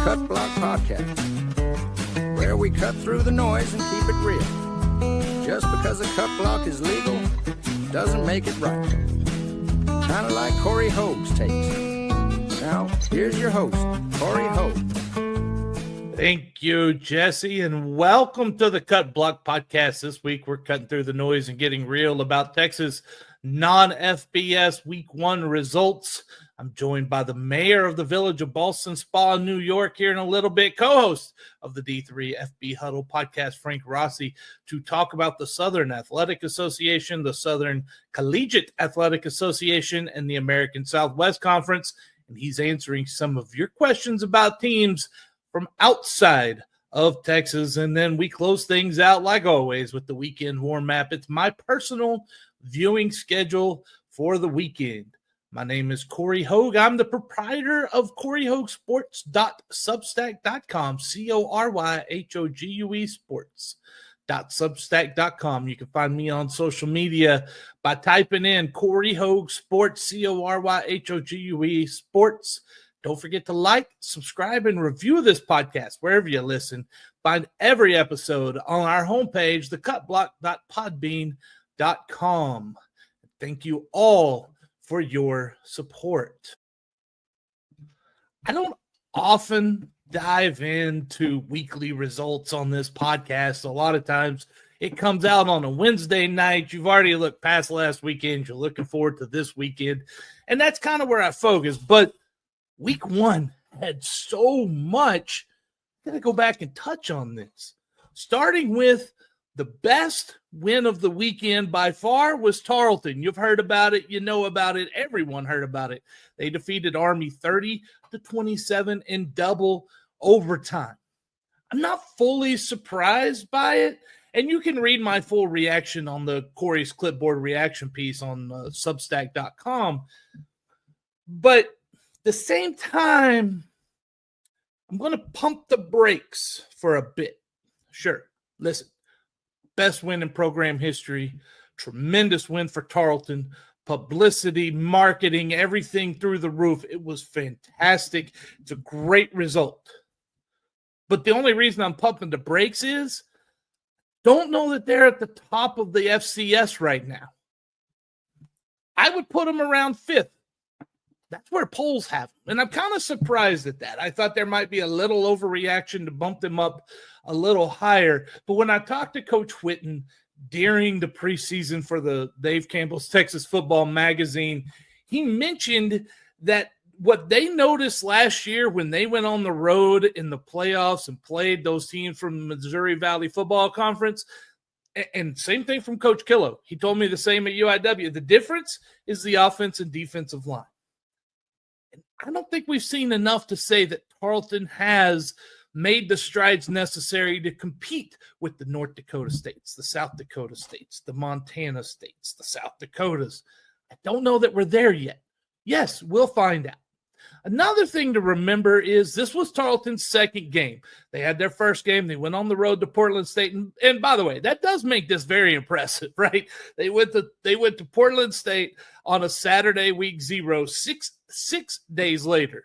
Cut Block Podcast, where we cut through the noise and keep it real. Just because a cut block is legal doesn't make it right. Kind of like Cory Hogue's takes. Now, here's your host, Cory Hogue. Thank you, Jesse, and welcome to the Cut Block Podcast. This week, we're cutting through the noise and getting real about Texas Non-FBS Week 1 results. I'm joined by the mayor of the village of Ballston Spa, New York, here in a little bit, co-host of the D3 FB Huddle podcast, Frank Rossi, to talk about the Southern Athletic Association, the Southern Collegiate Athletic Association, and the American Southwest Conference. And he's answering some of your questions about teams from outside of Texas. And then we close things out, like always, with the weekend warm map. It's my personal viewing schedule for the weekend. My name is Cory Hogue. I'm the proprietor of CoryHogueSports.substack.com, CoryHogue Sports.substack.com. You can find me on social media by typing in Cory Hogue Sports, CoryHogue Sports. Don't forget to like, subscribe, and review this podcast wherever you listen. Find every episode on our homepage, thecutblock.podbean.com. Thank you all for your support. I don't often dive into weekly results on this podcast. A lot of times it comes out on a Wednesday night. You've already looked past last weekend. You're looking forward to this weekend. And that's kind of where I focus. But Week 1 had so much. I'm going to go back and touch on this. Starting with the best win of the weekend by far was Tarleton. You've heard about it. You know about it. Everyone heard about it. They defeated Army 30-27 in double overtime. I'm not fully surprised by it. And you can read my full reaction on the Cory's Clipboard reaction piece on Substack.com. But at the same time, I'm going to pump the brakes for a bit. Sure. Listen. Best win in program history, tremendous win for Tarleton, publicity, marketing, everything through the roof. It was fantastic. It's a great result. But the only reason I'm pumping the brakes is don't know that they're at the top of the FCS right now. I would put them around 5th. That's where polls have them. And I'm kind of surprised at that. I thought there might be a little overreaction to bump them up a little higher. But when I talked to Coach Whitten during the preseason for the Dave Campbell's Texas Football Magazine, he mentioned that what they noticed last year when they went on the road in the playoffs and played those teams from the Missouri Valley Football Conference, and same thing from Coach Killo. He told me the same at UIW. The difference is the offense and defensive line. I don't think we've seen enough to say that Tarleton has made the strides necessary to compete with the North Dakota states, the South Dakota states, the Montana states, the South Dakotas. I don't know that we're there yet. Yes, we'll find out. Another thing to remember is this was Tarleton's second game. They had their first game. They went on the road to Portland State. And by the way, that does make this very impressive, right? They went to Portland State on a Saturday, week 0. Six days later,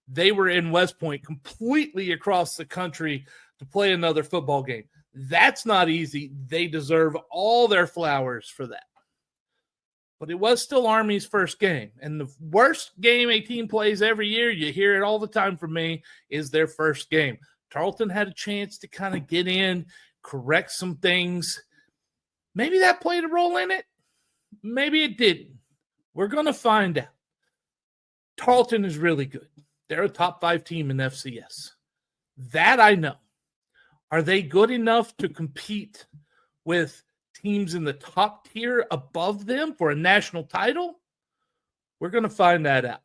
they were in West Point, completely across the country to play another football game. That's not easy. They deserve all their flowers for that. But it was still Army's first game. And the worst game a team plays every year, you hear it all the time from me, is their first game. Tarleton had a chance to kind of get in, correct some things. Maybe that played a role in it. Maybe it didn't. We're going to find out. Tarleton is really good. They're a top 5 team in FCS. That I know. Are they good enough to compete with teams in the top tier above them for a national title? We're going to find that out.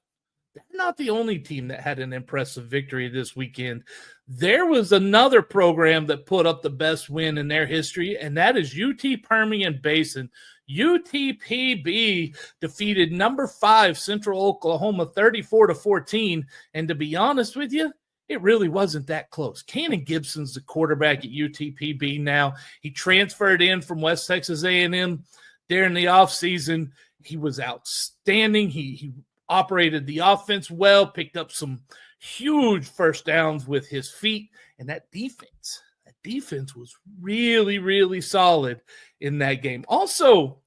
They're not the only team that had an impressive victory this weekend. There was another program that put up the best win in their history, and that is UT Permian Basin. UTPB defeated number 5 Central Oklahoma 34-14, and to be honest with you, it really wasn't that close. Cannon Gibson's the quarterback at UTPB now. He transferred in from West Texas A&M during the offseason. He was outstanding. He operated the offense well, picked up some huge first downs with his feet, and that defense was really, really solid in that game. Also,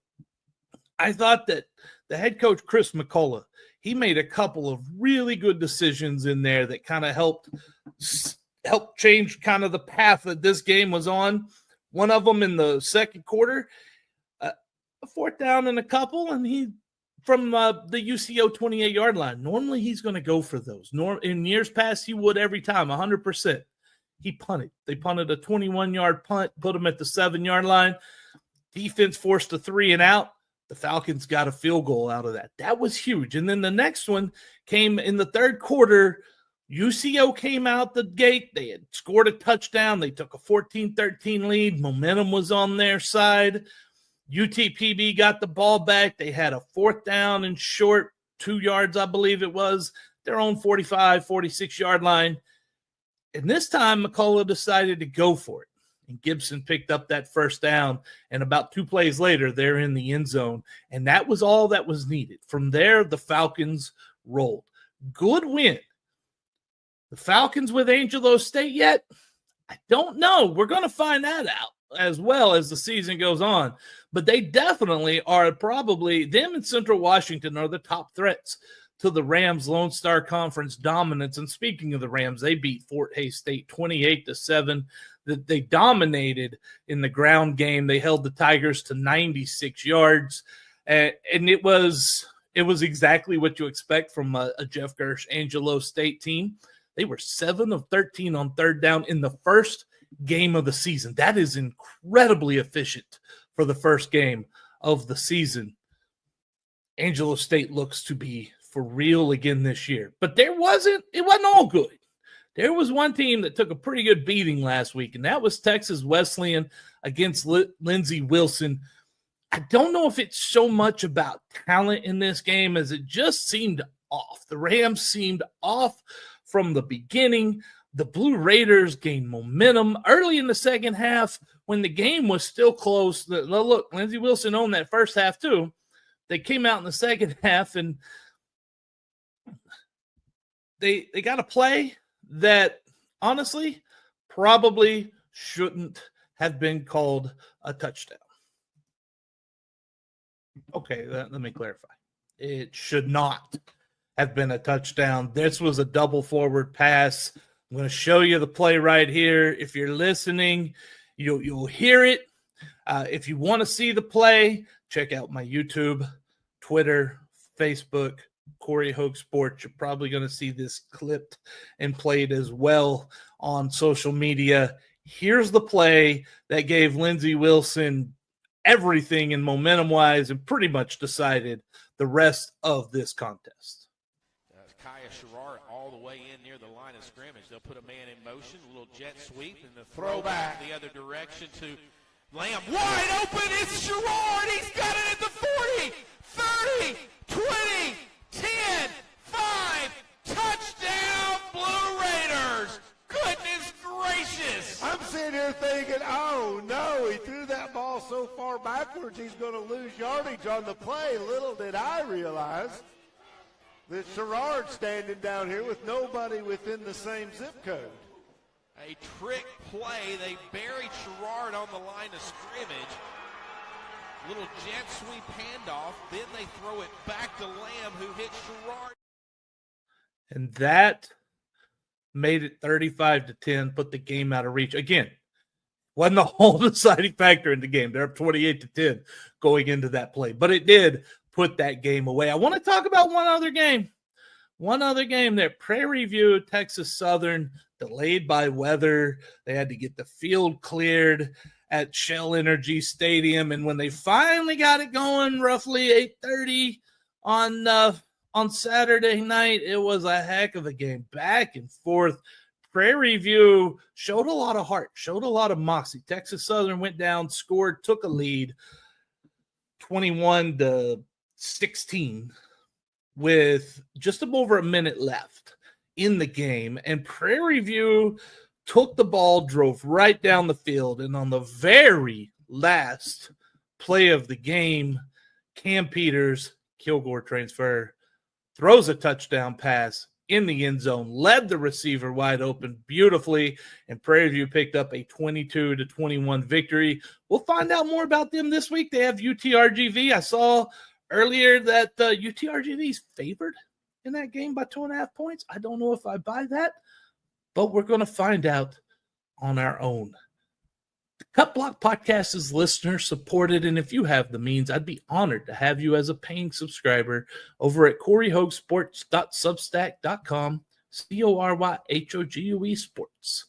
I thought that the head coach, Chris McCullough, he made a couple of really good decisions in there that kind of helped change kind of the path that this game was on. One of them in the second quarter, a fourth down and a couple, and he from the UCO 28-yard line. Normally he's going to go for those. In years past, he would every time, 100%. He punted. They punted a 21-yard punt, put him at the 7-yard line. Defense forced a 3 and out. The Falcons got a field goal out of that. That was huge. And then the next one came in the third quarter. UCO came out the gate. They had scored a touchdown. They took a 14-13 lead. Momentum was on their side. UTPB got the ball back. They had a fourth down and short, 2 yards, I believe it was, their own 45, 46-yard line. And this time, McCullough decided to go for it. And Gibson picked up that first down. And about 2 plays later, they're in the end zone. And that was all that was needed. From there, the Falcons rolled. Good win. The Falcons with Angelo State yet? I don't know. We're going to find that out as well as the season goes on. But they definitely are probably, them and Central Washington are the top threats to the Rams Lone Star Conference dominance. And speaking of the Rams, they beat Fort Hays State 28-7. They dominated in the ground game. They held the Tigers to 96 yards. And it was exactly what you expect from a Jeff Gersh Angelo State team. They were 7 of 13 on third down in the first game of the season. That is incredibly efficient for the first game of the season. Angelo State looks to be for real again this year. But it wasn't all good. There was one team that took a pretty good beating last week, and that was Texas Wesleyan against Lindsey Wilson. I don't know if it's so much about talent in this game as it just seemed off. The Rams seemed off from the beginning. The Blue Raiders gained momentum early in the second half when the game was still close. Look, Lindsey Wilson owned that first half too. They came out in the second half and they got a play that honestly probably shouldn't have been called a touchdown. Okay, let me clarify. It should not have been a touchdown. This was a double forward pass. I'm going to show you the play right here. If you're listening, you'll hear it. If you want to see the play, check out my YouTube, Twitter, Facebook, Cory Hogue Sports. You're probably going to see this clipped and played as well on social media. Here's the play that gave Lindsey Wilson everything in momentum-wise and pretty much decided the rest of this contest. Kaya Sherrard all the way in near the line of scrimmage. They'll put a man in motion, a little jet sweep, and the throw back the other direction to Lamb. Wide open, it's Sherrard. He's got it at the 40, 30, 20, 10, 5. Touchdown, Blue Raiders. Goodness gracious. I'm sitting here thinking, oh, no, he threw that ball so far backwards he's going to lose yardage on the play. Little did I realize that Sherrard's standing down here with nobody within the same zip code. A trick play. They buried Sherrard on the line of scrimmage. Little jet sweep handoff. Then they throw it back to Lamb, who hit Sherrard. And that made it 35-10, put the game out of reach. Again, wasn't the whole deciding factor in the game. They're up 28-10 going into that play. But it did put that game away. I want to talk about one other game. One other game there. Prairie View, Texas Southern, delayed by weather. They had to get the field cleared at Shell Energy Stadium. And when they finally got it going, roughly 8:30 on Saturday night, it was a heck of a game. Back and forth. Prairie View showed a lot of heart, showed a lot of moxie. Texas Southern went down, scored, took a lead, 21-16, with just over a minute left in the game. And Prairie View took the ball, drove right down the field, and on the very last play of the game, Cam Peters, Kilgore transfer, throws a touchdown pass in the end zone, led the receiver wide open beautifully, and Prairie View picked up a 22-21 victory. We'll find out more about them this week. They have UTRGV. I saw earlier that UTRGV is favored in that game by 2.5 points. I don't know if I buy that, but we're going to find out on our own. The Cut Block Podcast is listener supported, and if you have the means, I'd be honored to have you as a paying subscriber over at CoryHogueSports.substack.com, CoryHogue Sports.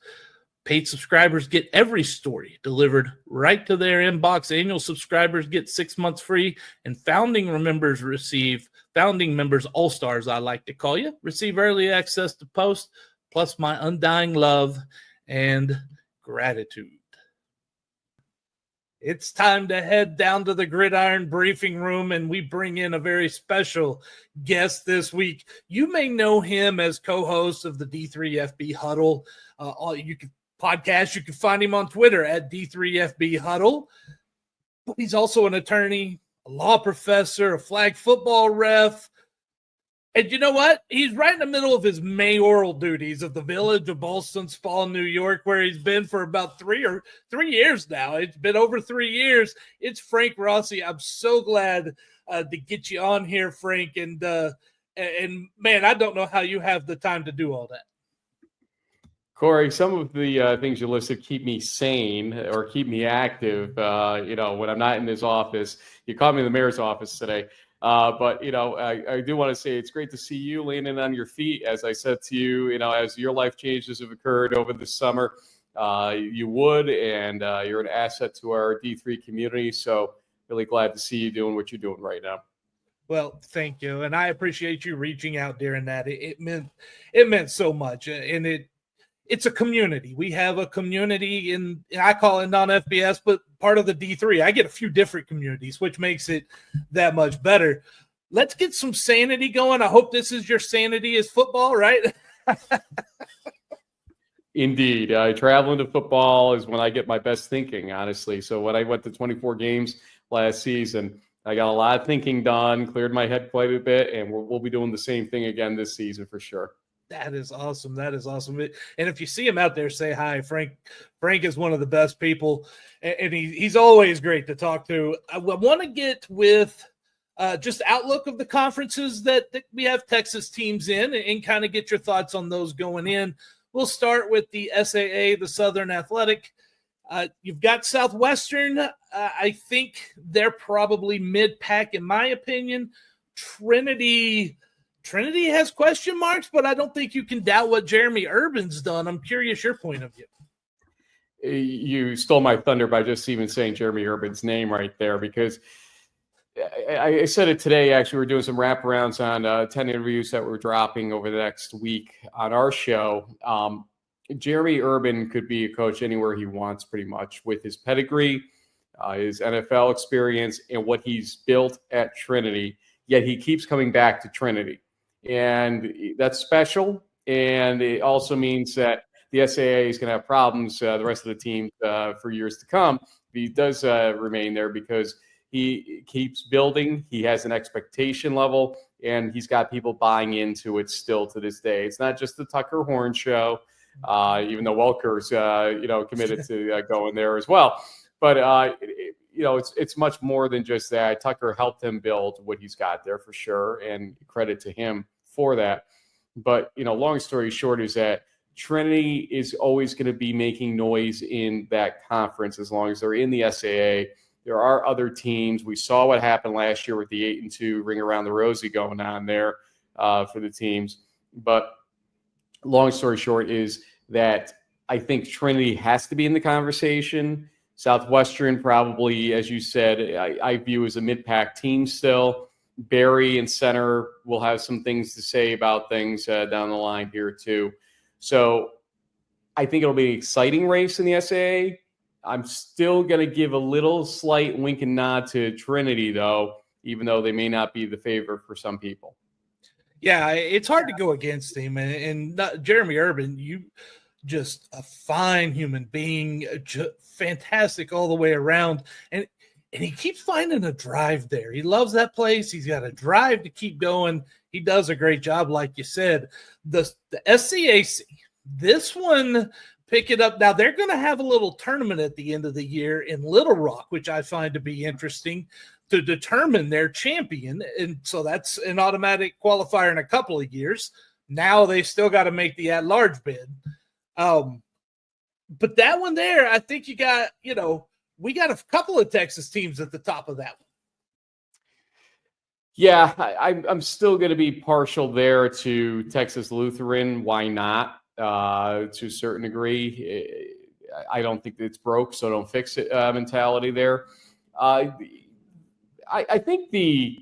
Paid subscribers get every story delivered right to their inbox. Annual subscribers get 6 months free, and founding members, all-stars I like to call you, receive early access to posts, plus my undying love and gratitude. It's time to head down to the Gridiron briefing room, and we bring in a very special guest this week. You may know him as co-host of the D3FB Huddle podcast. You can find him on Twitter at D3FB Huddle. But he's also an attorney, a law professor, a flag football ref. And you know what? He's right in the middle of his mayoral duties of the village of Ballston, Spa, New York, where he's been for about 3 years now. It's been over 3 years. It's Frank Rossi. I'm so glad to get you on here, Frank. And man, I don't know how you have the time to do all that. Cory, some of the things you listed keep me sane or keep me active. When I'm not in this office, you caught me in the mayor's office today. But I do want to say it's great to see you landing on your feet. As I said to you, as your life changes have occurred over the summer, you would, and you're an asset to our D3 community. So really glad to see you doing what you're doing right now. Well, thank you. And I appreciate you reaching out during that. It meant so much. And it's a community. We have a community in, I call it non-FBS, but part of the D3. I get a few different communities, which makes it that much better. Let's get some sanity going. I hope this is your sanity is football, right? Indeed. Traveling to football is when I get my best thinking, honestly. So when I went to 24 games last season, I got a lot of thinking done, cleared my head quite a bit, and we'll be doing the same thing again this season for sure. That is awesome. That is awesome. And if you see him out there, say hi. Frank is one of the best people, and he's always great to talk to. I want to get with just outlook of the conferences that we have Texas teams in and kind of get your thoughts on those going in. We'll start with the SAA, the Southern Athletic. You've got Southwestern. I think they're probably mid-pack in my opinion. Trinity has question marks, but I don't think you can doubt what Jeremy Urban's done. I'm curious your point of view. You stole my thunder by just even saying Jeremy Urban's name right there, because I said it today. Actually, we're doing some wraparounds on 10 interviews that we're dropping over the next week on our show. Jeremy Urban could be a coach anywhere he wants pretty much with his pedigree, his NFL experience, and what he's built at Trinity, yet he keeps coming back to Trinity. And that's special. And it also means that the SAA is going to have problems, the rest of the team, for years to come. But he does remain there because he keeps building. He has an expectation level, and he's got people buying into it still to this day. It's not just the Tucker Horn show, even though Welker's, committed to going there as well. But, it's much more than just that. Tucker helped him build what he's got there for sure, and credit to him for that. But, long story short is that Trinity is always going to be making noise in that conference as long as they're in the SAA. There are other teams. We saw what happened last year with the 8-2 Ring Around the Rosie going on there for the teams. But long story short is that I think Trinity has to be in the conversation. Southwestern probably, as you said, I view as a mid-pack team still. Barry and center will have some things to say about things down the line here too. So I think it'll be an exciting race in the SAA. I'm still going to give a little slight wink and nod to Trinity, though, even though they may not be the favorite for some people. Yeah, it's hard to go against him. And Jeremy Urban, you just a fine human being, fantastic all the way around. And and he keeps finding a drive there. He loves that place. He's got a drive to keep going. He does a great job, like you said. The SCAC, this one, pick it up. Now, they're going to have a little tournament at the end of the year in Little Rock, which I find to be interesting, to determine their champion. And so that's an automatic qualifier in a couple of years. Now they still got to make the at-large bid. But that one there, I think you got, we got a couple of Texas teams at the top of that one. Yeah, I'm still going to be partial there to Texas Lutheran. Why not? To a certain degree. I don't think it's broke, so don't fix it mentality there. I think the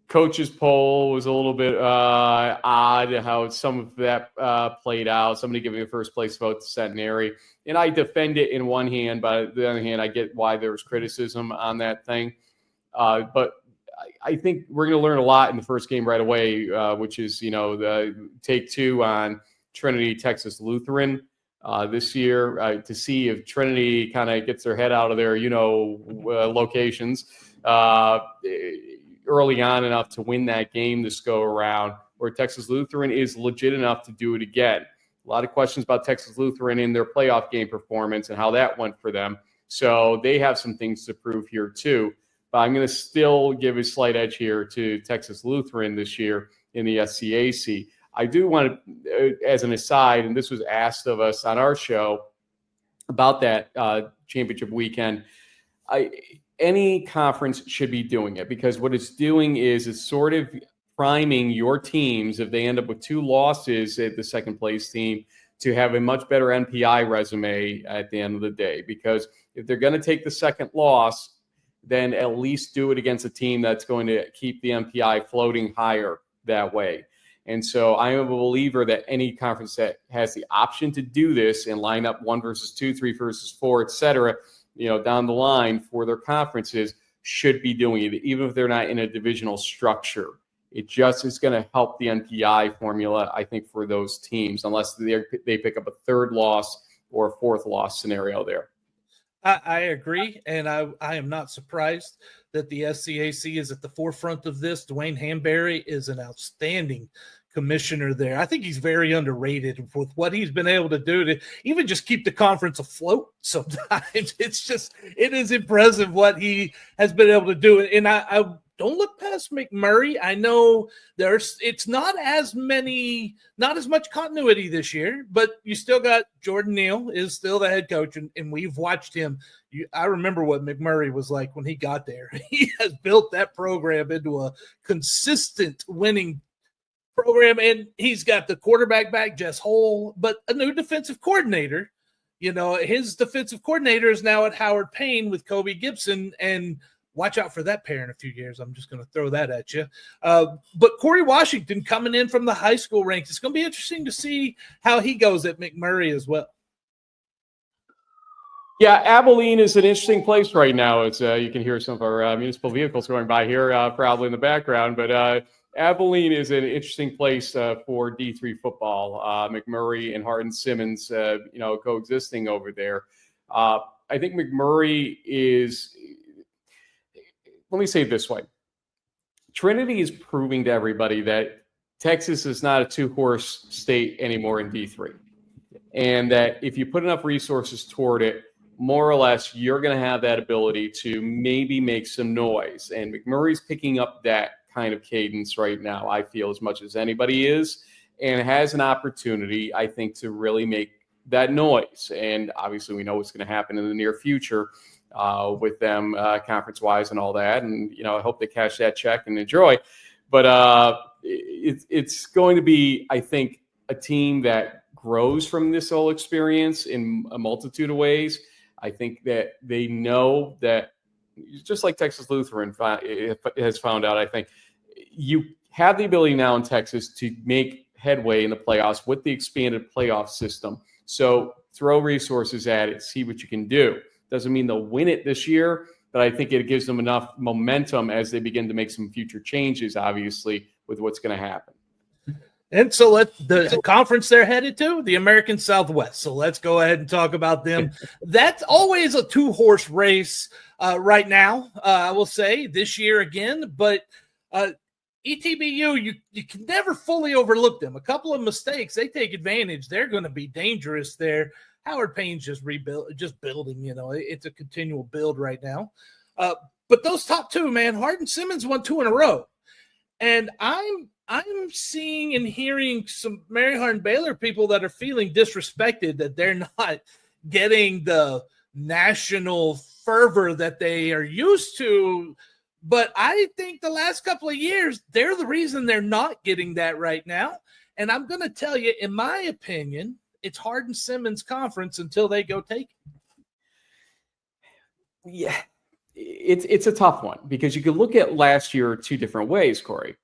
coaches poll was a little bit odd how some of that played out. Somebody giving a first place vote to Centenary. And I defend it in one hand, but on the other hand, I get why there was criticism on that thing. But I think we're going to learn a lot in the first game right away, which is, the take 2 on Trinity, Texas Lutheran this year to see if Trinity kind of gets their head out of their, locations early on enough to win that game this go around, or Texas Lutheran is legit enough to do it again. A lot of questions about Texas Lutheran in their playoff game performance and how that went for them. So they have some things to prove here too. But I'm going to still give a slight edge here to Texas Lutheran this year in the SCAC. I do want to, as an aside, and this was asked of us on our show about that championship weekend, any conference should be doing it, because what it's doing is it's sort of priming your teams, if they end up with 2 losses at the second place team, to have a much better NPI resume at the end of the day. Because if they're going to take the second loss, then at least do it against a team that's going to keep the NPI floating higher that way. And so I am a believer that any conference that has the option to do this and line up 1 versus 2, 3 versus 4, et cetera, down the line for their conferences should be doing it, even if they're not in a divisional structure. It just is going to help the NPI formula, I think, for those teams, unless they pick up a 3rd loss or a 4th loss scenario there. I agree, and I am not surprised that the SCAC is at the forefront of this. Dwayne Hamberry is an outstanding commissioner there. I think he's very underrated with what he's been able to do to even just keep the conference afloat sometimes. It is impressive what he has been able to do. And I don't look past McMurray. I know it's not as much continuity this year, but you still got Jordan Neal is still the head coach, and we've watched him. I remember what McMurray was like when he got there. He has built that program into a consistent winning program, and he's got the quarterback back, Jess Hole, but a new defensive coordinator. His defensive coordinator is now at Howard Payne with Kobe Gibson, and watch out for that pair in a few years. I'm just going to throw that at you. But Corey Washington coming in from the high school ranks. It's going to be interesting to see how he goes at McMurray as well. Yeah, Abilene is an interesting place right now. It's you can hear some of our municipal vehicles going by here, probably in the background. But Abilene is an interesting place for D3 football. McMurray and Hardin-Simmons, coexisting over there. I think McMurray is. Let me say it this way. Trinity is proving to everybody that Texas is not a 2-horse state anymore in D3. And that if you put enough resources toward it, more or less, you're going to have that ability to maybe make some noise. And McMurray's picking up that kind of cadence right now, I feel, as much as anybody is, and has an opportunity, I think, to really make that noise. And obviously, we know what's going to happen in the near future with them conference-wise and all that. And, I hope they cash that check and enjoy. But it's going to be, I think, a team that grows from this whole experience in a multitude of ways. I think that they know that, just like Texas Lutheran has found out, I think, you have the ability now in Texas to make headway in the playoffs with the expanded playoff system. So throw resources at it, see what you can do. Doesn't mean they'll win it this year, but I think it gives them enough momentum as they begin to make some future changes, obviously, with what's going to happen. And so the conference they're headed to, the American Southwest. So let's go ahead and talk about them. That's always a 2-horse race. right now, I will say, this year again. But ETBU, you can never fully overlook them. A couple of mistakes, they take advantage. They're going to be dangerous there. Howard Payne's just building. It's a continual build right now. But those top two, man, Hardin Simmons won 2 in a row. And I'm seeing and hearing some Mary Hardin Baylor people that are feeling disrespected that they're not getting the national fervor that they are used to. But I think the last couple of years, they're the reason they're not getting that right now. And I'm going to tell you, in my opinion, it's Hardin Simmons conference until they go take it. Yeah, it's a tough one because you can look at last year 2 different ways, Corey.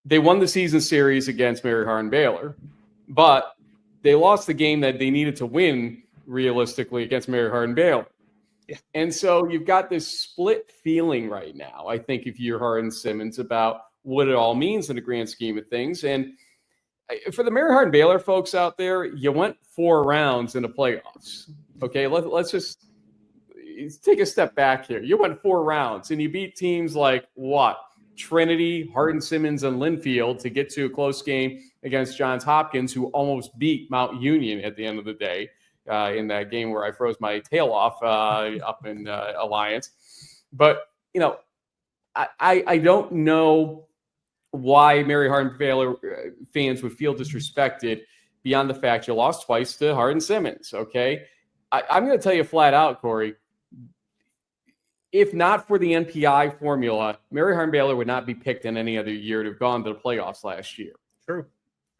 They won the season series against Mary Hardin Baylor, but they lost the game that they needed to win realistically against Mary Hardin Baylor. Yeah. And so you've got this split feeling right now, I think, if you're Hardin Simmons, about what it all means in the grand scheme of things. And for the Mary Hardin Baylor folks out there, you went 4 rounds in the playoffs. Okay, let's just take a step back here. You went 4 rounds and you beat teams like what? Trinity, Hardin Simmons, and Linfield to get to a close game against Johns Hopkins, who almost beat Mount Union at the end of the day in that game where I froze my tail off up in Alliance. But, I don't know why Mary Hardin Baylor fans would feel disrespected beyond the fact you lost twice to Hardin Simmons, okay? I'm going to tell you flat out, Corey, if not for the NPI formula, Mary Hardin Baylor would not be picked in any other year to have gone to the playoffs last year. True.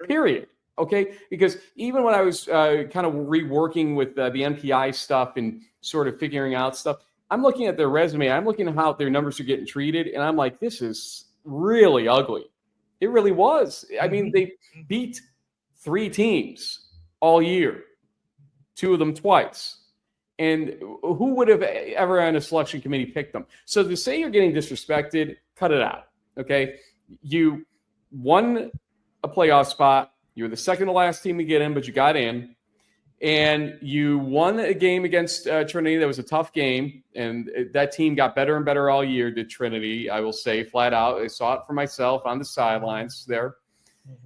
Period. Okay? Because even when I was kind of reworking with the NPI stuff and sort of figuring out stuff, I'm looking at their resume. I'm looking at how their numbers are getting treated, and I'm like, this is really ugly. It really was. I mean, they beat 3 teams all year, 2 of them twice. And who would have ever on a selection committee picked them? So to say you're getting disrespected, cut it out, okay? You won a playoff spot. You were the second to last team to get in, but you got in. And you won a game against Trinity. That was a tough game. And that team got better and better all year, did Trinity, I will say, flat out. I saw it for myself on the sidelines there.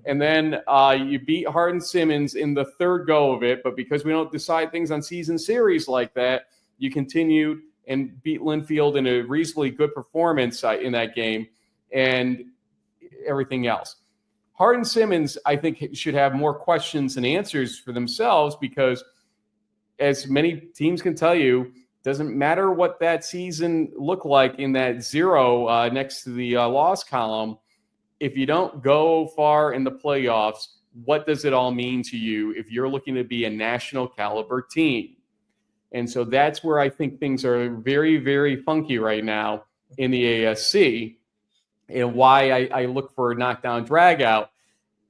And then you beat Hardin Simmons in the 3rd go of it. But because we don't decide things on season series like that, you continued and beat Linfield in a reasonably good performance in that game and everything else. Hardin Simmons, I think, should have more questions and answers for themselves because, as many teams can tell you, doesn't matter what that season looked like in that 0 next to the loss column. If you don't go far in the playoffs, what does it all mean to you if you're looking to be a national caliber team? And so that's where I think things are very, very funky right now in the ASC, and why I look for a knockdown drag out.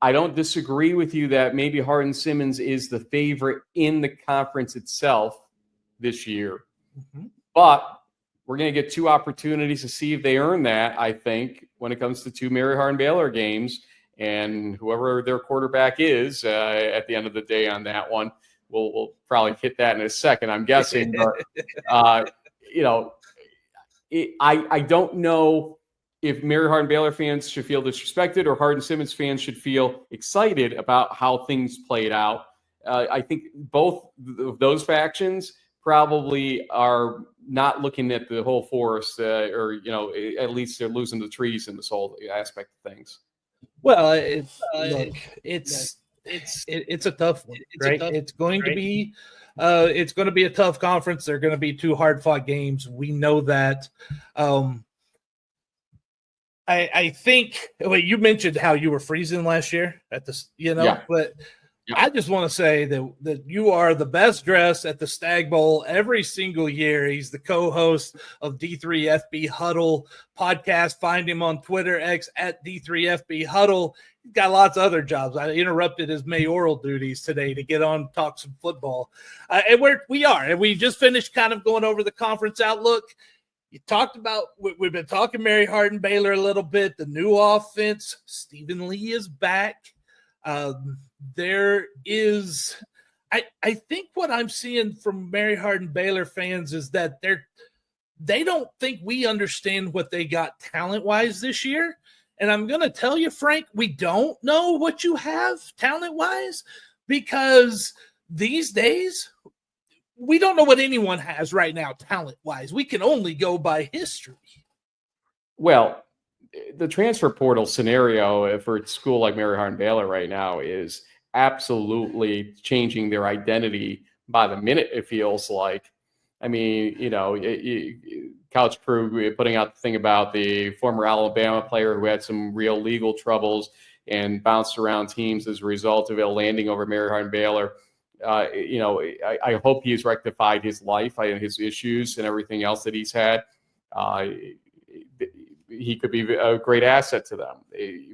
I don't disagree with you that maybe Hardin Simmons is the favorite in the conference itself this year. Mm-hmm. But we're going to get 2 opportunities to see if they earn that, I think, when it comes to 2 Mary Hardin Baylor games. And whoever their quarterback is at the end of the day on that one, we'll probably hit that in a second, I'm guessing. But, I don't know if Mary Hardin Baylor fans should feel disrespected or Hardin Simmons fans should feel excited about how things played out. I think both of those factions probably are not looking at the whole forest, or at least they're losing the trees in this whole aspect of things. Well, it's a tough one, right? It's going to be a tough conference. They're going to be 2 hard-fought games. We know that. I think you mentioned how you were freezing last year at the, but yeah. I just want to say that you are the best dressed at the Stag Bowl every single year. He's the co-host of D3FB Huddle podcast. Find him on Twitter, X at D3FB Huddle. He's got lots of other jobs. I interrupted his mayoral duties today to get on talk some football. And we just finished kind of going over the conference outlook. You talked about, we've been talking Mary Hardin Baylor a little bit, the new offense. Stephen Lee is back. There is, I think what I'm seeing from Mary Hardin Baylor fans is that they don't think we understand what they got talent-wise this year. And I'm going to tell you, Frank, we don't know what you have talent-wise because these days we don't know what anyone has right now talent-wise. We can only go by history. Well, the transfer portal scenario for a school like Mary Hardin-Baylor right now is absolutely changing their identity by the minute, it feels like. I mean, Couch Crew putting out the thing about the former Alabama player who had some real legal troubles and bounced around teams as a result of it landing over Mary Hardin-Baylor. I hope he's rectified his life, his issues and everything else that he's had. He could be a great asset to them,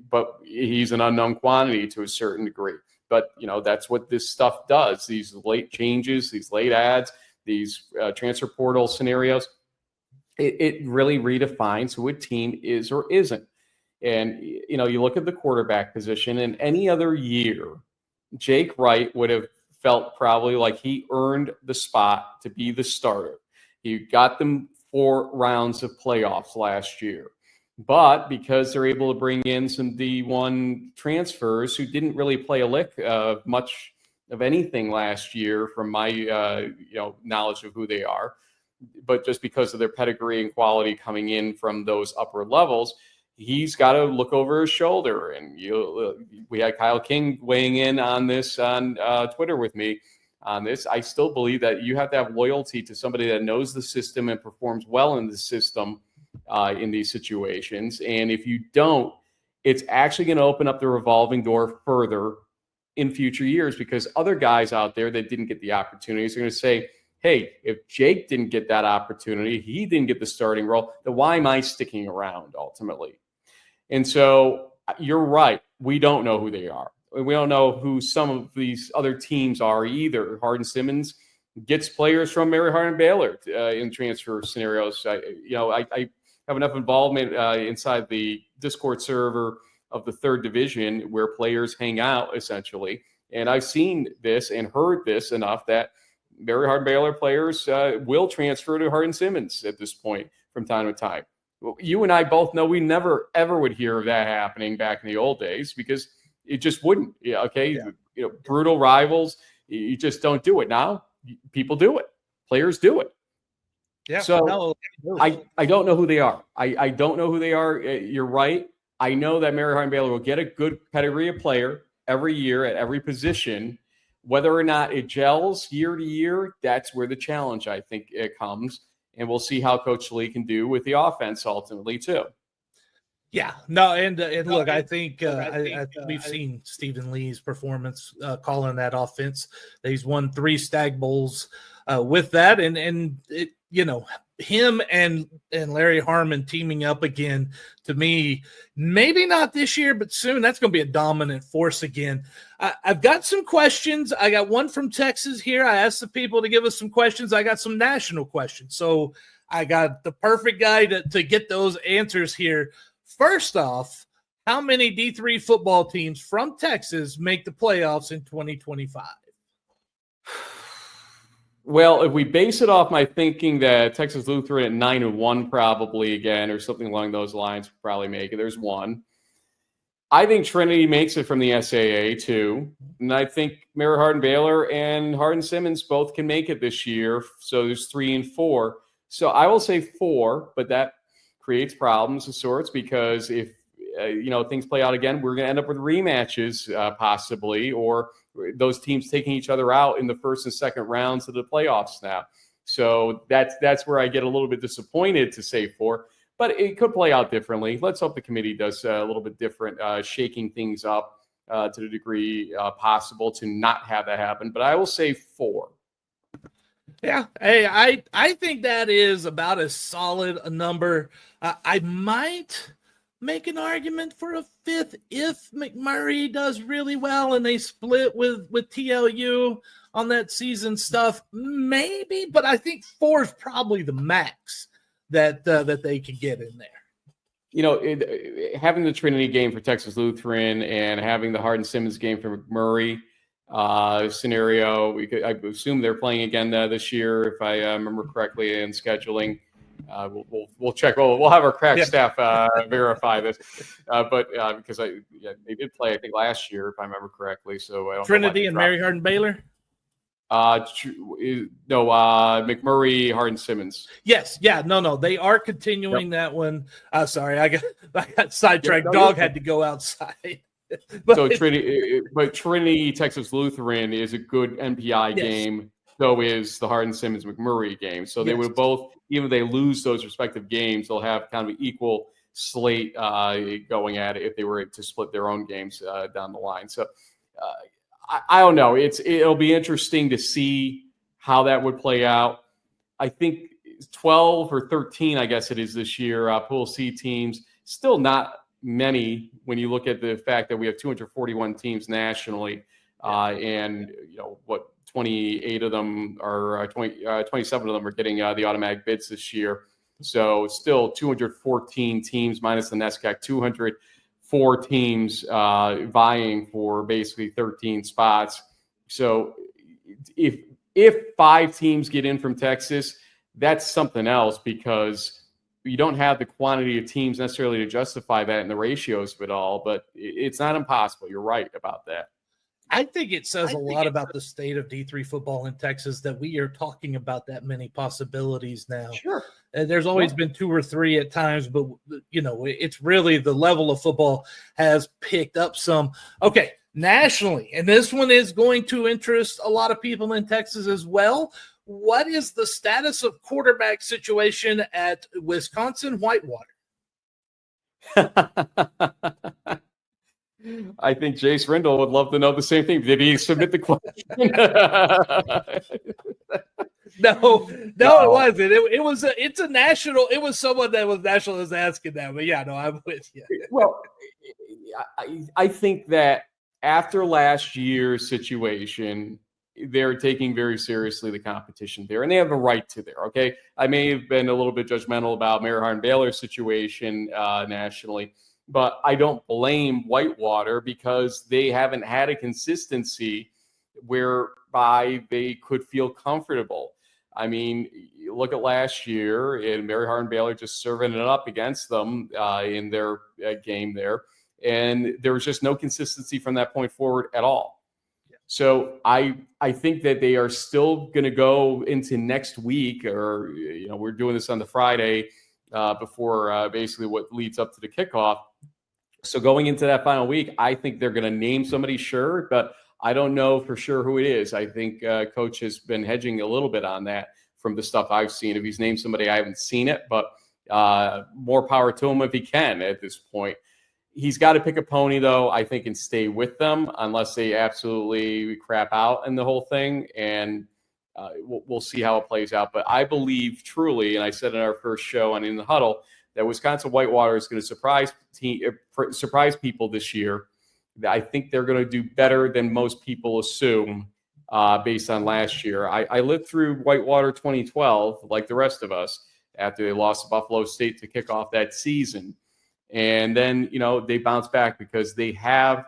but he's an unknown quantity to a certain degree. But, that's what this stuff does. These late changes, these late ads, these transfer portal scenarios, it really redefines who a team is or isn't. And, you look at the quarterback position, and any other year, Jake Wright would have felt probably like he earned the spot to be the starter. He got them 4 rounds of playoffs last year. But because they're able to bring in some D1 transfers who didn't really play a lick much of anything last year from my knowledge of who they are, but just because of their pedigree and quality coming in from those upper levels, he's got to look over his shoulder. And we had Kyle King weighing in on this on Twitter with me on this. I still believe that you have to have loyalty to somebody that knows the system and performs well in the system in these situations. And if you don't, it's actually going to open up the revolving door further in future years, because other guys out there that didn't get the opportunities are going to say, hey, if Jake didn't get that opportunity, he didn't get the starting role, then why am I sticking around ultimately? And so you're right. We don't know who they are. We don't know who some of these other teams are either. Hardin-Simmons gets players from Mary Hardin-Baylor in transfer scenarios. I have enough involvement inside the Discord server of the 3rd division where players hang out essentially. And I've seen this and heard this enough that Mary Hardin-Baylor players will transfer to Hardin-Simmons at this point from time to time. Well, you and I both know we never, ever would hear of that happening back in the old days because it just wouldn't. Yeah, okay. Yeah. Brutal rivals. You just don't do it. Now people do it. Players do it. Yeah. So no. I don't know who they are. I don't know who they are. You're right. I know that Mary Hardin-Baylor will get a good pedigree of player every year at every position. Whether or not it gels year to year, that's where the challenge, I think, it comes. And we'll see how Coach Lee can do with the offense ultimately, too. Yeah, no, and look, I think we've seen Stephen Lee's performance calling that offense. He's won 3 Stag Bowls with that, and it, him and Larry Harmon teaming up again, to me, maybe not this year, but soon, that's going to be a dominant force again. I've got some questions. I got one from Texas here. I asked the people to give us some questions. I got some national questions. So I got the perfect guy to get those answers here. First off, how many D3 football teams from Texas make the playoffs in 2025? Well, if we base it off my thinking that Texas Lutheran at 9-1 probably again, or something along those lines, probably make it. There's 1. I think Trinity makes it from the SAA too. And I think Mary Hardin-Baylor and Hardin-Simmons both can make it this year. So there's 3 and 4. So I will say 4, but that creates problems of sorts because if things play out again, we're going to end up with rematches possibly, or those teams taking each other out in the first and second rounds of the playoffs now. So that's where I get a little bit disappointed to say 4, but it could play out differently. Let's hope the committee does a little bit different, shaking things up to the degree possible to not have that happen. But I will say 4. Yeah, hey, I think that is about as solid a number. I might make an argument for a 5th if McMurray does really well and they split with TLU on that season stuff, maybe. But I think 4 is probably the max that they could get in there. Having the Trinity game for Texas Lutheran and having the Hardin-Simmons game for McMurray scenario, I assume they're playing again this year, if I remember correctly, in scheduling. We'll check. We'll have our crack staff verify this, but because they did play, I think, last year, if I remember correctly. So I don't Trinity know and Mary Hardin Baylor. No, McMurray, Hardin Simmons. Yes, yeah, no, they are continuing that one. Sorry, I got sidetracked. Yeah, Dog had to go outside. But so Trinity, Texas Lutheran is a good NPI game. So is the Hardin Simmons McMurray game. So they would both, even if they lose those respective games, they'll have kind of an equal slate going at it if they were to split their own games down the line. So I don't know. It'll be interesting to see how that would play out. I think 12 or 13, I guess it is this year, Pool C teams. Still not many when you look at the fact that we have 241 teams nationally, and 28 of them are 27 of them are getting the automatic bids this year. So still 214 teams minus the SCAC, 204 teams vying for basically 13 spots. So if 5 teams get in from Texas, that's something else, because you don't have the quantity of teams necessarily to justify that in the ratios of it all, but it's not impossible. You're right about that. I think it says a lot about the state of D3 football in Texas that we are talking about that many possibilities now. Sure. And there's always been 2 or 3 at times, but it's really the level of football has picked up some. Okay, nationally, and this one is going to interest a lot of people in Texas as well. What is the status of quarterback situation at Wisconsin Whitewater? I think Jace Rindle would love to know the same thing. Did he submit the question? No, it wasn't. It's a national. It was someone that was national was asking that. But yeah, no, I'm with you. Well, I think that after last year's situation, they're taking very seriously the competition there, and they have a right to there. Okay, I may have been a little bit judgmental about Mary Hardin Baylor's situation nationally, but I don't blame Whitewater because they haven't had a consistency whereby they could feel comfortable. I mean, you look at last year, and Mary Hardin Baylor just serving it up against them in their game there, and there was just no consistency from that point forward at all. So I think that they are still going to go into next week, or we're doing this on the Friday before basically what leads up to the kickoff. So going into that final week, I think they're going to name somebody, sure, but I don't know for sure who it is. I think Coach has been hedging a little bit on that from the stuff I've seen. If he's named somebody, I haven't seen it, but more power to him if he can at this point. He's got to pick a pony, though, I think, and stay with them unless they absolutely crap out in the whole thing. And we'll see how it plays out. But I believe truly, and I said in our first show on In the Huddle, that Wisconsin Whitewater is going to surprise people this year. I think they're going to do better than most people assume based on last year. I lived through Whitewater 2012, like the rest of us, after they lost to Buffalo State to kick off that season. And then, they bounce back because they have,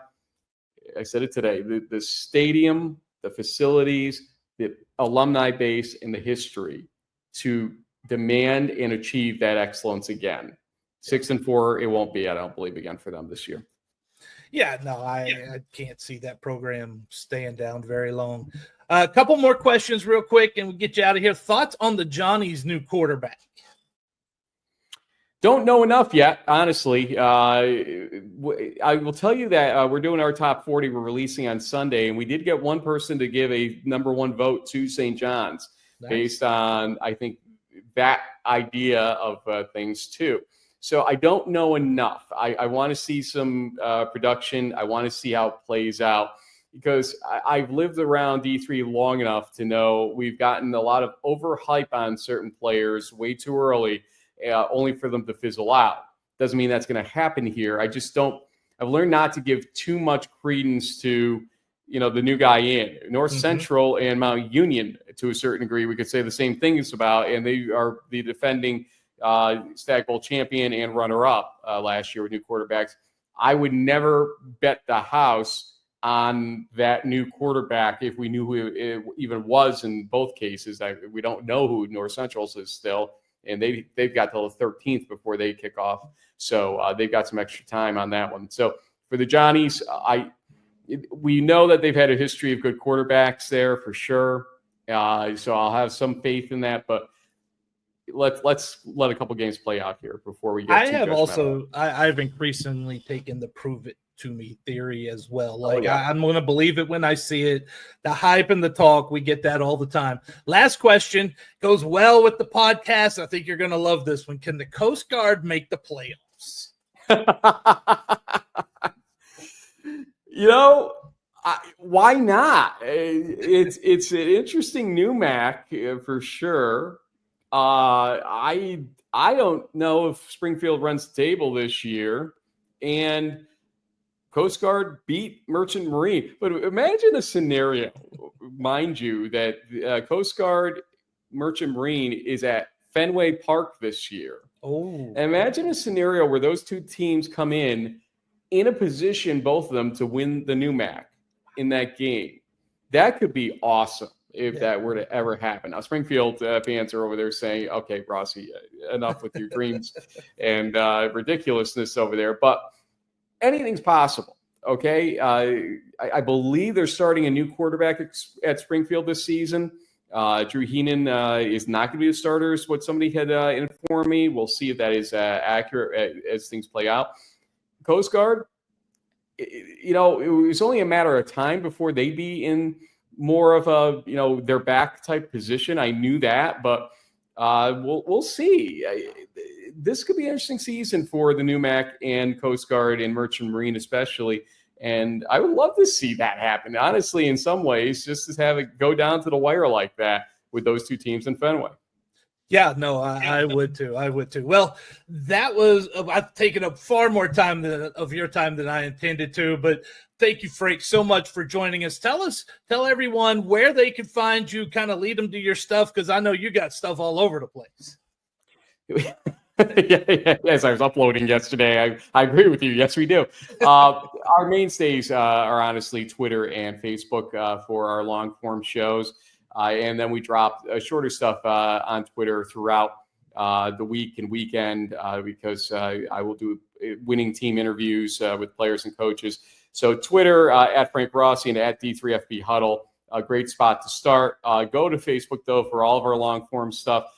I said it today, the stadium, the facilities, the alumni base, and the history to demand and achieve that excellence again. 6-4, it won't be, I don't believe, again for them this year. Yeah, no, I can't see that program staying down very long. A couple more questions real quick, and we'll get you out of here. Thoughts on the Johnny's new quarterback? Don't know enough yet, honestly. I will tell you that we're doing our top 40. We're releasing on Sunday, and we did get one person to give a number 1 vote to St. John's based on, I think, that idea of things too. So I don't know enough. I want to see some production. I want to see how it plays out because I've lived around D3 long enough to know we've gotten a lot of overhype on certain players way too early. Only for them to fizzle out. Doesn't mean that's going to happen here. I've learned not to give too much credence to, the new guy in. North Central and Mount Union, to a certain degree, we could say the same things about, and they are the defending SCAC Bowl champion and runner-up last year with new quarterbacks. I would never bet the house on that new quarterback if we knew who it even was in both cases. We don't know who North Central's is still. and they've got till the 13th before they kick off. So they've got some extra time on that one. So for the Johnnies, we know that they've had a history of good quarterbacks there for sure. So I'll have some faith in that, but let's let a couple games play out here before we get. I've increasingly taken the prove it to me theory as well. Like I'm going to believe it when I see it. The hype and the talk, we get that all the time. Last question goes well with the podcast. I think you're going to love this one. Can the Coast Guard make the playoffs? Why not? It's an interesting new MAC for sure. I don't know if Springfield runs the table this year, and Coast Guard beat Merchant Marine. But imagine a scenario, mind you, that Coast Guard Merchant Marine is at Fenway Park this year. Oh, imagine a scenario where those two teams come in a position, both of them, to win the new MAC in that game. That could be awesome if that were to ever happen. Now, Springfield fans are over there saying, okay, Rossi, enough with your dreams and ridiculousness over there. But anything's possible, okay? I believe they're starting a new quarterback at Springfield this season. Drew Heenan is not going to be the starter, is what somebody had informed me. We'll see if that is accurate as things play out. Coast Guard, it was only a matter of time before they'd be in more of a, their back type position. I knew that, but we'll see. This could be an interesting season for the new MAC and Coast Guard and Merchant Marine especially. And I would love to see that happen, honestly, in some ways, just to have it go down to the wire like that with those two teams in Fenway. Yeah, no, I would too. I would too. Well, that was I've taken up far more time of your time than I intended to, but thank you, Frank, so much for joining us. Tell everyone where they can find you, kind of lead them to your stuff, because I know you got stuff all over the place. Yes, I was uploading yesterday. I agree with you. Yes, we do. Our mainstays are honestly Twitter and Facebook for our long form shows. And then we drop shorter stuff on Twitter throughout the week and weekend because I will do winning team interviews with players and coaches. So Twitter at Frank Rossi and at D3FB Huddle, a great spot to start. Go to Facebook, though, for all of our long form stuff.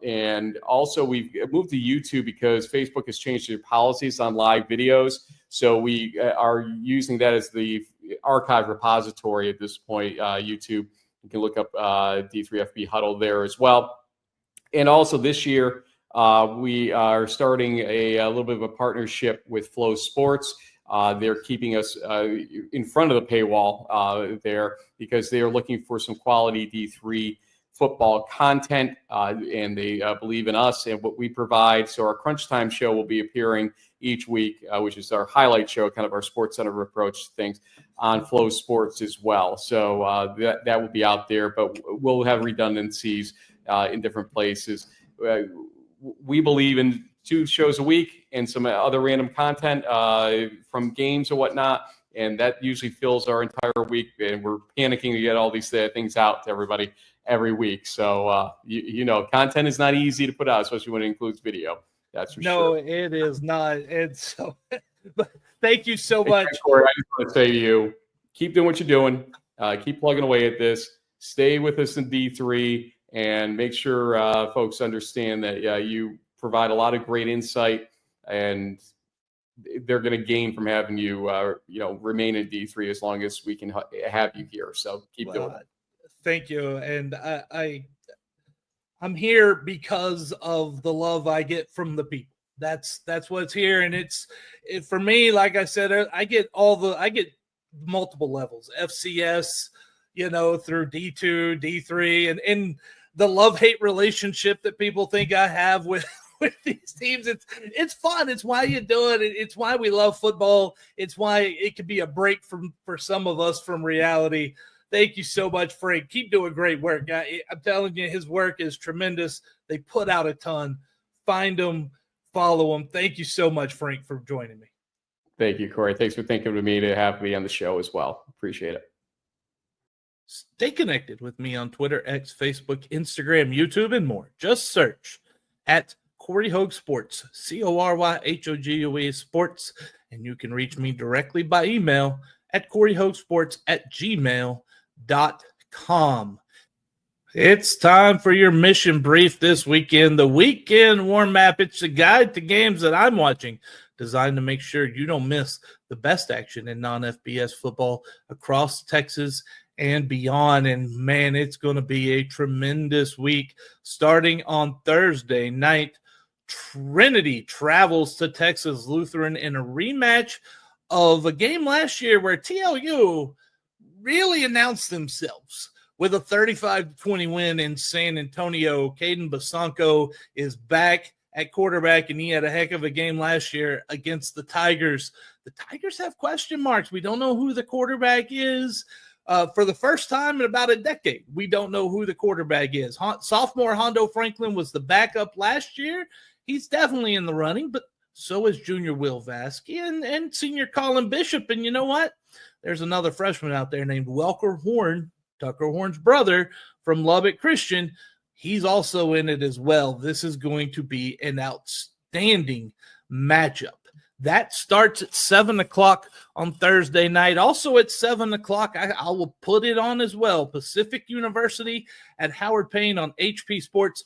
And also we've moved to YouTube because Facebook has changed their policies on live videos. So we are using that as the archive repository at this point, YouTube. You can look up D3FB Huddle there as well. And also this year, we are starting a little bit of a partnership with Flow Sports. They're keeping us in front of the paywall there because they are looking for some quality D3 football content, and they believe in us and what we provide. So our Crunch Time show will be appearing each week, which is our highlight show, kind of our Sports Center approach to things on Flow Sports as well. So that will be out there, but we'll have redundancies in different places. We believe in 2 shows a week and some other random content from games or whatnot. And that usually fills our entire week. And we're panicking to get all these things out to everybody every week. So, content is not easy to put out, especially when it includes video. That's for sure. No, it is not. And so, but thank you so much. Cory, I just want to say to you, keep doing what you're doing. Keep plugging away at this. Stay with us in D3 and make sure folks understand that you provide a lot of great insight, and they're going to gain from having you, remain in D3 as long as we can have you here. So keep doing it. Thank you. And I'm here because of the love I get from the people. That's what's here. And for me, like I said, I get multiple levels, FCS, through D2, D3, and the love-hate relationship that people think I have with these teams. It's fun. It's why you do it. It's why we love football. It's why it could be a break for some of us from reality. Thank you so much, Frank. Keep doing great work. I'm telling you, his work is tremendous. They put out a ton. Find them, follow them. Thank you so much, Frank, for joining me. Thank you, Cory. Thanks for thinking of me to have me on the show as well. Appreciate it. Stay connected with me on Twitter, X, Facebook, Instagram, YouTube, and more. Just search at Cory Hogue Sports, CoryHogue Sports, and you can reach me directly by email at CoryHogueSports@gmail.com. It's time for your mission brief this weekend, the weekend warm map. It's a guide to games that I'm watching, designed to make sure you don't miss the best action in non-FBS football across Texas and beyond. And man, it's going to be a tremendous week. Starting on Thursday night, Trinity travels to Texas Lutheran in a rematch of a game last year where TLU really announced themselves with a 35-20 win in San Antonio. Caden Basanko is back at quarterback, and he had a heck of a game last year against the Tigers. The Tigers have question marks. We don't know who the quarterback is. For the first time in about a decade, we don't know who the quarterback is. Sophomore Hondo Franklin was the backup last year. He's definitely in the running, but so is junior Will Vasky and senior Colin Bishop. And you know what? There's another freshman out there named Welker Horn, Tucker Horn's brother from Lubbock Christian. He's also in it as well. This is going to be an outstanding matchup. That starts at 7 o'clock on Thursday night. Also at 7 o'clock, I will put it on as well. Pacific University at Howard Payne on HP Sports.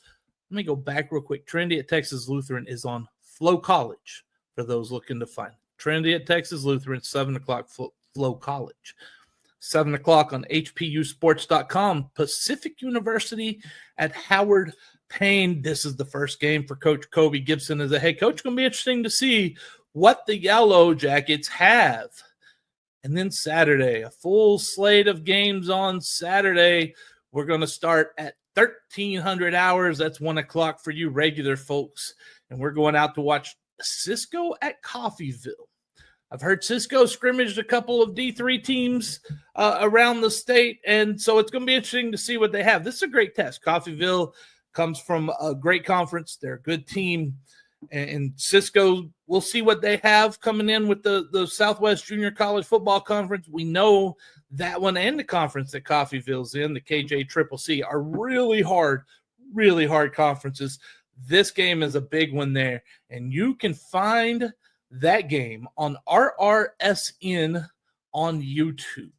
Let me go back real quick. Trinity at Texas Lutheran is on Flow College for those looking to find. Trinity at Texas Lutheran, 7 o'clock, Flow College. 7 o'clock on hpusports.com. Pacific University at Howard Payne. This is the first game for Coach Kobe Gibson as a head coach. It's going to be interesting to see what the Yellow Jackets have. And then Saturday, a full slate of games on Saturday. We're going to start at 1300 hours. That's 1 o'clock for you regular folks. And we're going out to watch Cisco at Coffeyville. I've heard Cisco scrimmaged a couple of D3 teams around the state, and so it's going to be interesting to see what they have. This is a great test. Coffeyville comes from a great conference. They're a good team, and Cisco, we'll see what they have coming in with the Southwest Junior College Football Conference. We know that one and the conference that Coffeyville's in, the KJCCC, are really hard conferences. This game is a big one there, and you can find that game on RRSN on YouTube.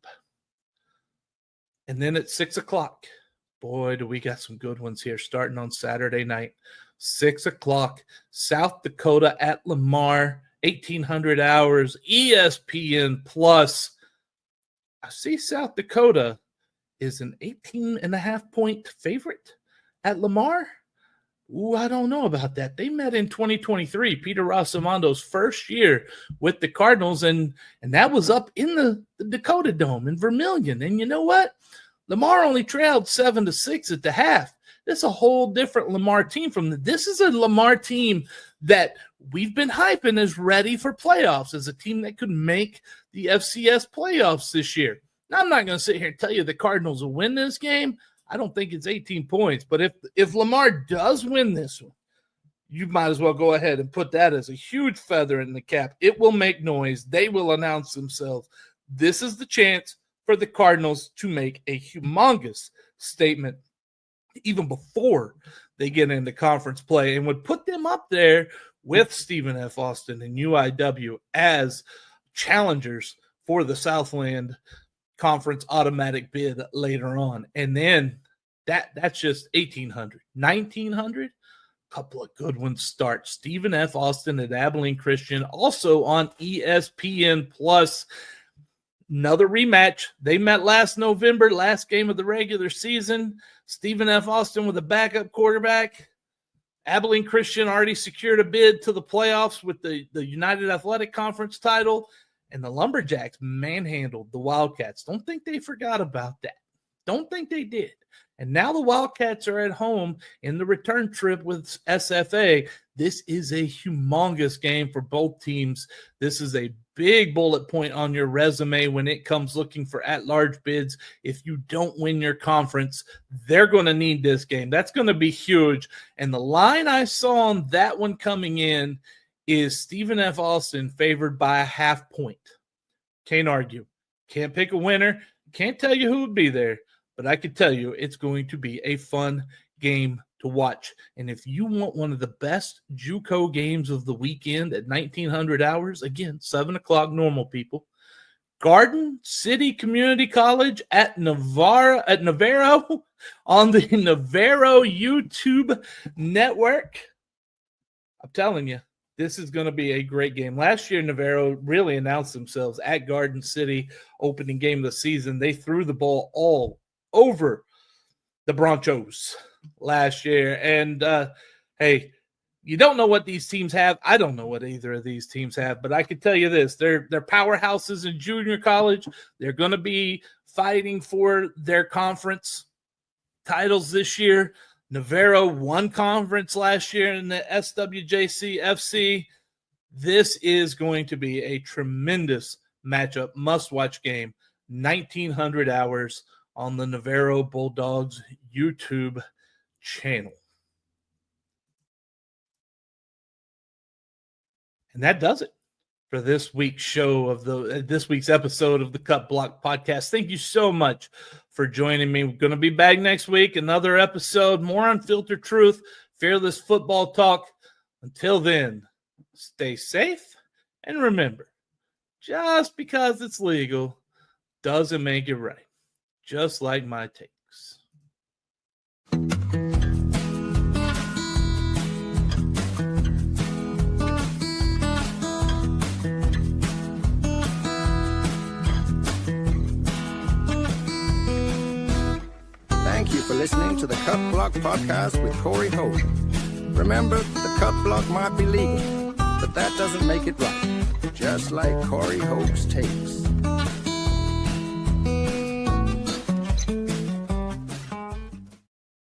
And then at 6 o'clock, boy, do we got some good ones here starting on Saturday night. 6 o'clock, South Dakota at Lamar, 1800 hours, ESPN Plus. I see South Dakota is an 18.5-point favorite at Lamar. Ooh, I don't know about that. They met in 2023, Peter Rossamondo's first year with the Cardinals, and that was up in the Dakota Dome in Vermilion. And you know what? Lamar only trailed 7-6 at the half. This is a whole different Lamar team this is a Lamar team that we've been hyping as ready for playoffs, as a team that could make the FCS playoffs this year. Now, I'm not going to sit here and tell you the Cardinals will win this game. I don't think it's 18 points, but if Lamar does win this one, you might as well go ahead and put that as a huge feather in the cap. It will make noise. They will announce themselves. This is the chance for the Cardinals to make a humongous statement even before they get into conference play, and would put them up there with Stephen F. Austin and UIW as challengers for the Southland Conference automatic bid later on. And then that's just 1,800. 1,900, a couple of good ones start. Stephen F. Austin at Abilene Christian, also on ESPN Plus. Another rematch. They met last November, last game of the regular season. Stephen F. Austin with a backup quarterback. Abilene Christian already secured a bid to the playoffs with the United Athletic Conference title. And the Lumberjacks manhandled the Wildcats. Don't think they forgot about that. Don't think they did. And now the Wildcats are at home in the return trip with SFA. This is a humongous game for both teams. This is a big bullet point on your resume when it comes looking for at-large bids. If you don't win your conference, they're going to need this game. That's going to be huge. And the line I saw on that one coming in is Stephen F. Austin favored by a half point. Can't argue. Can't pick a winner. Can't tell you who would be there. But I can tell you it's going to be a fun game to watch. And if you want one of the best JUCO games of the weekend at 1900 hours, again, 7 o'clock normal, people, Garden City Community College at Navarro on the Navarro YouTube network. I'm telling you, this is going to be a great game. Last year, Navarro really announced themselves at Garden City, opening game of the season. They threw the ball all over the Broncos last year. And, hey, you don't know what these teams have. I don't know what either of these teams have, but I can tell you this. They're powerhouses in junior college. They're going to be fighting for their conference titles this year. Navarro won conference last year in the SWJC FC. This is going to be a tremendous matchup, must-watch game, 1900 hours on the Navarro Bulldogs YouTube channel. And that does it for this week's show of this week's episode of the Cut Block Podcast. Thank you so much for joining me. We're going to be back next week. Another episode, more unfiltered truth, fearless football talk. Until then, stay safe. And remember, just because it's legal doesn't make it right. Just like my takes. Thank you for listening to the Cut Block Podcast with Cory Hogue. Remember, the cut block might be legal, but that doesn't make it right. Just like Cory Hogue's takes.